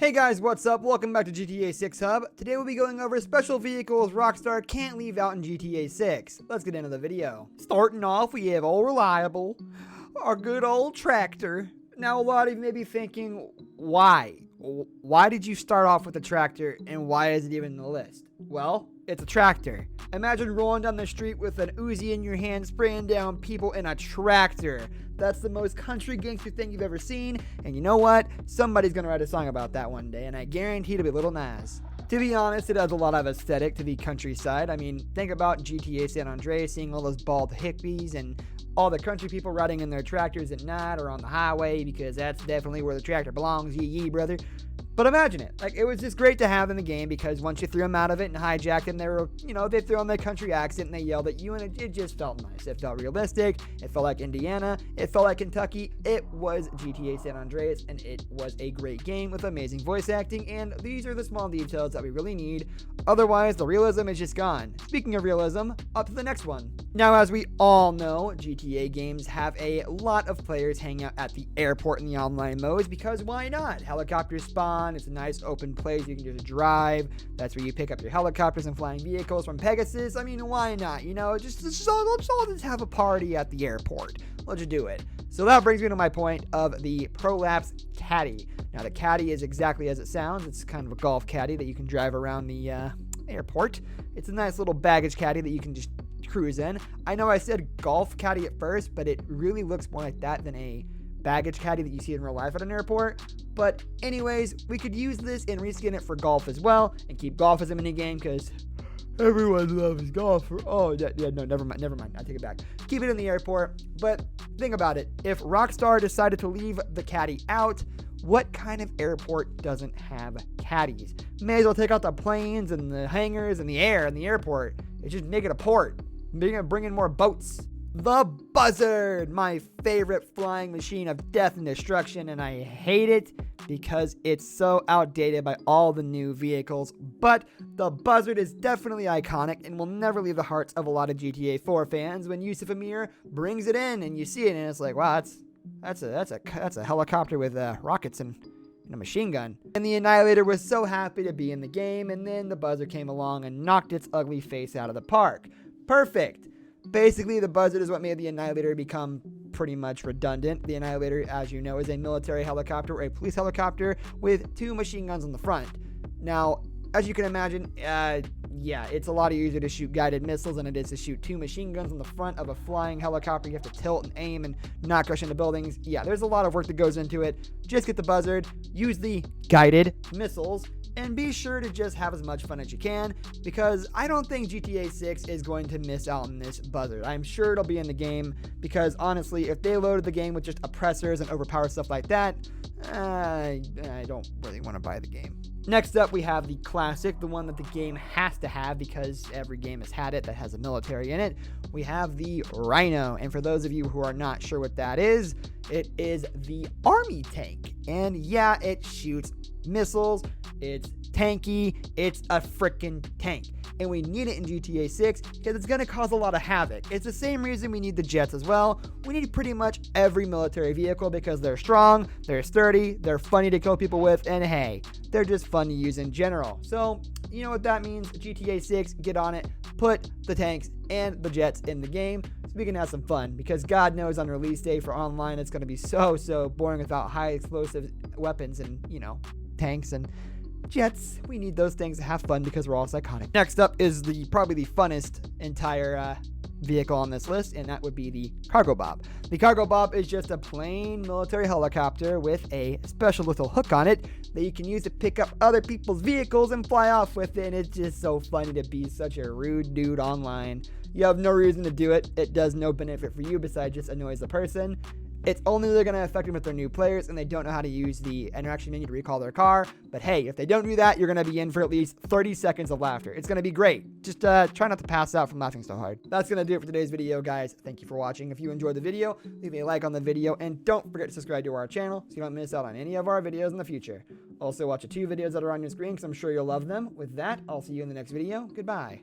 Hey guys, what's up? Welcome back to GTA 6 Hub. Today we'll be going over special vehicles Rockstar can't leave out in GTA 6. Let's get into the video. Starting off, we have Old Reliable, our good old tractor. Now a lot of you may be thinking, why? Why did you start off with a tractor and why is it even in the list? Well, it's a tractor. Imagine rolling down the street with an Uzi in your hand spraying down people in a tractor. That's the most country gangster thing you've ever seen, and you know what? Somebody's gonna write a song about that one day, and I guarantee it'll be Lil Nas. To be honest, it has a lot of aesthetic to the countryside. I mean, think about GTA San Andreas, seeing all those bald hippies and all the country people riding in their tractors at night or on the highway, because that's definitely where the tractor belongs, yee brother. But imagine it. Like, it was just great to have in the game because once you threw them out of it and hijacked them, they were, they threw on their country accent and they yelled at you, and it just felt nice. It felt realistic. It felt like Indiana. It felt like Kentucky. It was GTA San Andreas, and it was a great game with amazing voice acting, and these are the small details that we really need. Otherwise, the realism is just gone. Speaking of realism, up to the next one. Now, as we all know, GTA games have a lot of players hang out at the airport in the online modes because why not? Helicopters spawn. It's a nice open place you can just drive. That's where you pick up your helicopters and flying vehicles from Pegasus. I mean, why not? Let's all just have a party at the airport. Let's just do it. So that brings me to my point of the Prolapse Caddy. Now, the Caddy is exactly as it sounds. It's kind of a golf caddy that you can drive around the airport. It's a nice little baggage caddy that you can just cruise in. I know I said golf caddy at first, but it really looks more like that than a baggage caddy that you see in real life at an airport. But anyways, we could use this and reskin it for golf as well and keep golf as a mini game because everyone loves golf. No, never mind. I take it back. Keep it in the airport. But think about it. If Rockstar decided to leave the caddy out, what kind of airport doesn't have caddies? May as well take out the planes and the hangars and the air and the airport. It's just make it a port. Bring in more boats. The Buzzard, my favorite flying machine of death and destruction, and I hate it because it's so outdated by all the new vehicles. But the Buzzard is definitely iconic and will never leave the hearts of a lot of GTA 4 fans when Yusuf Amir brings it in and you see it and it's like, wow, that's a helicopter with rockets and a machine gun. And the Annihilator was so happy to be in the game, and then the Buzzard came along and knocked its ugly face out of the park. Perfect. Basically, the Buzzard is what made the Annihilator become pretty much redundant. The Annihilator, as you know, is a military helicopter or a police helicopter with two machine guns on the front. Now, as you can imagine, it's a lot easier to shoot guided missiles than it is to shoot two machine guns on the front of a flying helicopter. You have to tilt and aim and not crush into buildings. Yeah, there's a lot of work that goes into it. Just get the Buzzard, use the guided missiles, and be sure to just have as much fun as you can, because I don't think GTA 6 is going to miss out on this Buzzard. I'm sure it'll be in the game, because honestly, if they loaded the game with just oppressors and overpowered stuff like that, I don't really want to buy the game. Next up, we have the classic, the one that the game has to have because every game has had it that has a military in it. We have the Rhino, and for those of you who are not sure what that is, it is the army tank. And yeah, it shoots missiles, it's tanky, it's a freaking tank. And we need it in GTA 6 because it's going to cause a lot of havoc. It's the same reason we need the jets as well. We need pretty much every military vehicle because they're strong, they're sturdy, they're funny to kill people with, and hey, they're just fun to use in general. So, you know what that means? GTA 6, get on it, put the tanks and the jets in the game so we can have some fun, because God knows on release day for online it's going to be so boring without high explosive weapons and, tanks and jets. We need those things to have fun because we're all psychotic. Next up is probably the funnest entire vehicle on this list, and that would be the Cargobob. The Cargobob is just a plain military helicopter with a special little hook on it that you can use to pick up other people's vehicles and fly off with it, and it's just so funny to be such a rude dude online. You have no reason to do it. It does no benefit for you besides just annoys the person. It's only going to affect them if they're new players and they don't know how to use the interaction menu to recall their car. But hey, if they don't do that, you're going to be in for at least 30 seconds of laughter. It's going to be great. Just try not to pass out from laughing so hard. That's going to do it for today's video, guys. Thank you for watching. If you enjoyed the video, leave a like on the video, and don't forget to subscribe to our channel so you don't miss out on any of our videos in the future. Also, watch the 2 videos that are on your screen because I'm sure you'll love them. With that, I'll see you in the next video. Goodbye.